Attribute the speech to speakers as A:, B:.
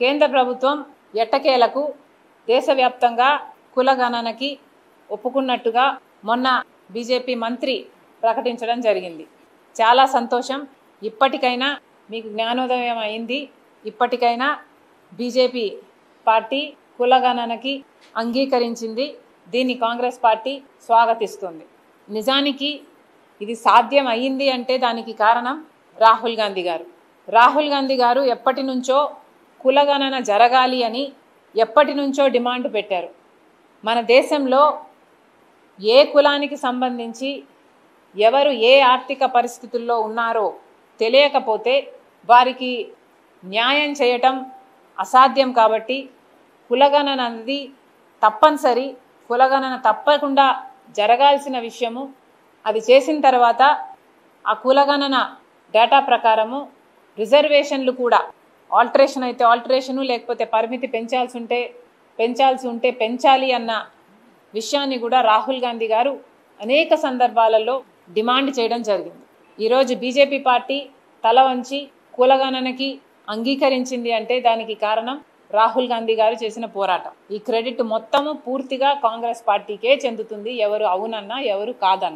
A: కేంద్ర ప్రభుత్వం ఎట్టకేలకు దేశవ్యాప్తంగా కులగణనకి ఒప్పుకున్నట్టుగా మొన్న బీజేపీ మంత్రి ప్రకటించడం జరిగింది. చాలా సంతోషం. ఇప్పటికైనా మీకు జ్ఞానోదయం అయింది. ఇప్పటికైనా బీజేపీ పార్టీ కులగణనకి అంగీకరించింది. దీన్ని కాంగ్రెస్ పార్టీ స్వాగతిస్తుంది. నిజానికి ఇది సాధ్యం అయ్యింది అంటే దానికి కారణం రాహుల్ గాంధీ గారు. రాహుల్ గాంధీ గారు ఎప్పటి నుంచో కులగణన జరగాలి అని ఎప్పటి నుంచో డిమాండ్ పెట్టారు. మన దేశంలో ఏ కులానికి సంబంధించి ఎవరు ఏ ఆర్థిక పరిస్థితుల్లో ఉన్నారో తెలియకపోతే వారికి న్యాయం చేయటం అసాధ్యం. కాబట్టి కులగణన అనేది తప్పనిసరి. కులగణన తప్పకుండా జరగాల్సిన విషయము. అది చేసిన తర్వాత ఆ కులగణన డేటా ప్రకారము రిజర్వేషన్లు కూడా ఆల్టరేషన్ అయితే ఆల్టరేషను, లేకపోతే పరిమితి పెంచాల్సి ఉంటే పెంచాలి అన్న విషయాన్ని కూడా రాహుల్ గాంధీ గారు అనేక సందర్భాలలో డిమాండ్ చేయడం జరిగింది. ఈరోజు బీజేపీ పార్టీ తల వంచి కులగణనకి అంగీకరించింది అంటే దానికి కారణం రాహుల్ గాంధీ గారు చేసిన పోరాటం. ఈ క్రెడిట్ మొత్తము పూర్తిగా కాంగ్రెస్ పార్టీకే చెందుతుంది, ఎవరు అవునన్నా ఎవరు కాదన్నా.